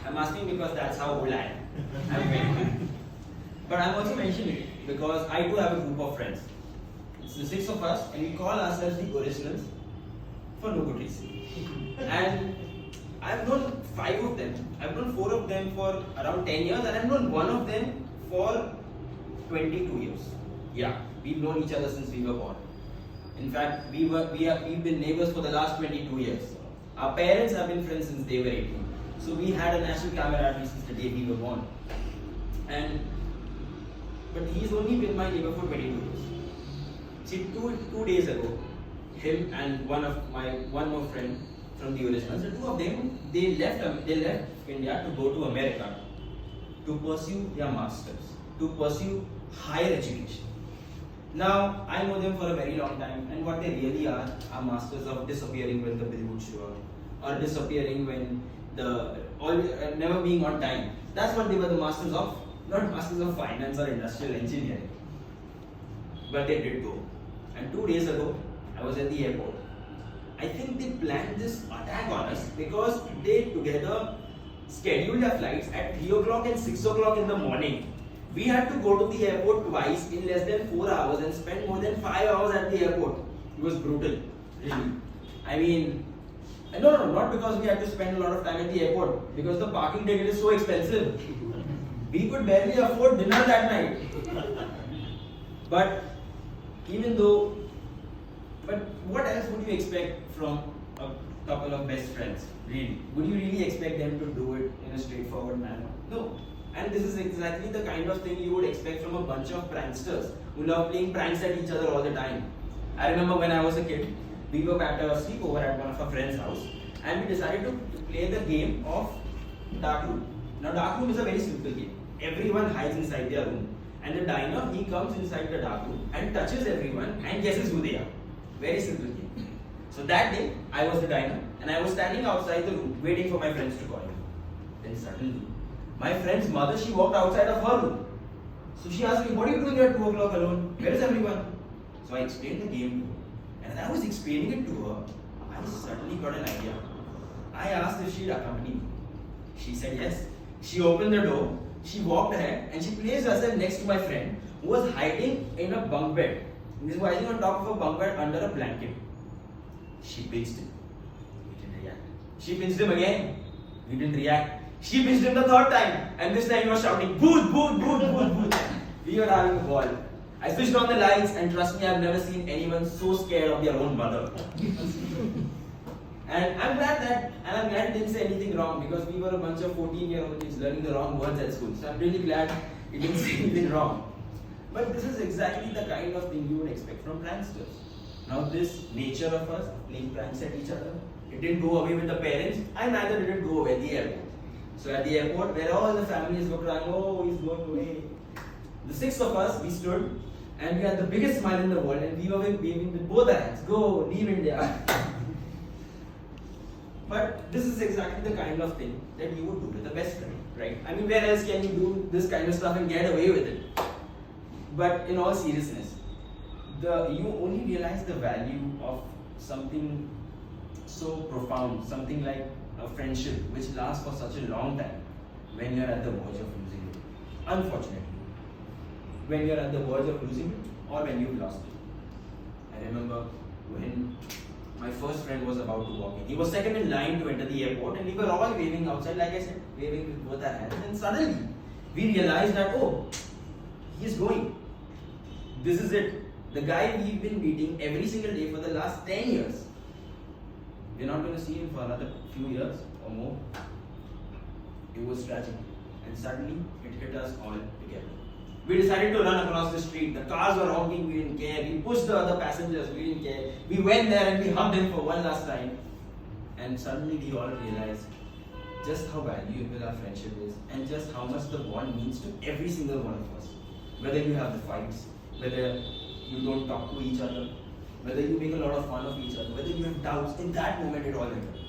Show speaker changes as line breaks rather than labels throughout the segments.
I'm asking because that's how old I am. I'm 21. But I'm also mentioning it because I do have a group of friends. It's the 6 of us, and we call ourselves the originals for no good reason. And I've known 5 of them. I've known 4 of them for around 10 years, and I've known 1 of them for 22 years. Yeah, we've known each other since we were born. In fact, we've been neighbors for the last 22 years. Our parents have been friends since they were 18. So we had a national camaraderie since the day we were born. But he's only been my neighbor for 22 years. See, two days ago, him and one more friend from the originals, the 2 of them, they left India to go to America to pursue their masters, to pursue higher education. Now, I know them for a very long time, and what they really are masters of disappearing when the bill would show up, or disappearing when never being on time. That's what they were the masters of, not masters of finance or industrial engineering. But they did go. And 2 days ago, I was at the airport. I think they planned this attack on us because they together scheduled their flights at 3 o'clock and 6 o'clock in the morning. We had to go to the airport twice in less than 4 hours and spend more than 5 hours at the airport. It was brutal, really. I mean, no, not because we had to spend a lot of time at the airport, because the parking ticket is so expensive. We could barely afford dinner that night. But what else would you expect from a couple of best friends, really? Would you really expect them to do it in a straightforward manner? No. And this is exactly the kind of thing you would expect from a bunch of pranksters who love playing pranks at each other all the time. I remember when I was a kid, we were at a sleepover at one of our friend's house, and we decided to play the game of Dark Room. Now, Dark Room is a very simple game. Everyone hides inside their room, and the diner, he comes inside the dark room and touches everyone and guesses who they are. Very simple game. So that day, I was the diner, and I was standing outside the room waiting for my friends to call me. Then suddenly, my friend's mother, she walked outside of her room. So she asked me, what are you doing at 2 o'clock alone? Where is everyone? So I explained the game to her. And as I was explaining it to her, I suddenly got an idea. I asked if she'd accompany me. She said yes. She opened the door, she walked ahead, and she placed herself next to my friend, who was hiding in a bunk bed. He was hiding on top of a bunk bed under a blanket. She pinched him. He didn't react. She pinched him again. He didn't react. She pinched him the 3rd time, and this time he was shouting, "Booth, booth, booth, booth, booth." We were having a ball. I switched on the lights, and trust me, I've never seen anyone so scared of their own mother. And I'm glad it didn't say anything wrong, because we were a bunch of 14-year-old kids learning the wrong words at school. So I'm really glad it didn't say anything wrong. But this is exactly the kind of thing you would expect from pranksters. Now, this nature of us playing pranks at each other, it didn't go away with the parents, and neither did it go away at the airport. So at the airport, where all the families were crying, "Oh, he's going away," the 6 of us, we stood, and we had the biggest smile in the world, and we were waving with both our hands, "Go, leave India." But this is exactly the kind of thing that you would do with a best friend, right? I mean, where else can you do this kind of stuff and get away with it? But in all seriousness, you only realize the value of something so profound, something like a friendship which lasts for such a long time, when you're at the verge of losing it. Unfortunately, when you're at the verge of losing it, or when you've lost it. I remember when my first friend was about to walk in. He was second in line to enter the airport, and we were all waving outside, like I said, waving with both our hands. And suddenly, we realized that, oh, he's going. This is it. The guy we've been meeting every single day for the last 10 years. We're not going to see him for another few years or more. It was tragic. And suddenly, it hit us all together. We decided to run across the street. The cars were honking, we didn't care. We pushed the other passengers, we didn't care. We went there and we hugged him for one last time. And suddenly we all realized just how valuable our friendship is, and just how much the bond means to every single one of us. Whether you have the fights, whether you don't talk to each other, whether you make a lot of fun of each other, whether you have doubts, in that moment it all mattered.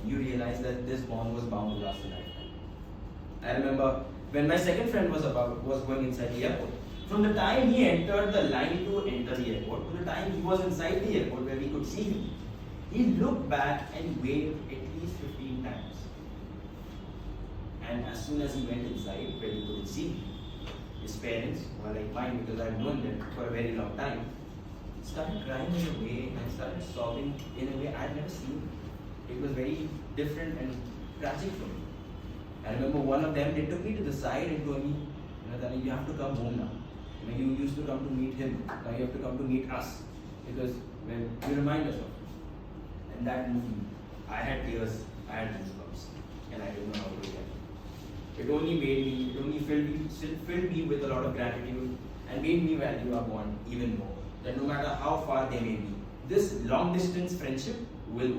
And you realize that this bond was bound to last a lifetime. I remember when my second friend was going inside the airport, from the time he entered the line to enter the airport, to the time he was inside the airport where we could see him, he looked back and waved at least 15 times. And as soon as he went inside, where he couldn't see me, his parents were like mine because I've known them for a very long time, started crying in a way and started sobbing in a way I'd never seen. It was very different and tragic for me. I remember one of them, they took me to the side and told me, Dani, you have to come home now. You used to come to meet him, now you have to come to meet us. Because when you remind us of him. And that moved me. I had tears, I had goosebumps, and I didn't know how to react. It only made me, it only filled me with a lot of gratitude and made me value our bond even more. That no matter how far they may be, this long distance friendship will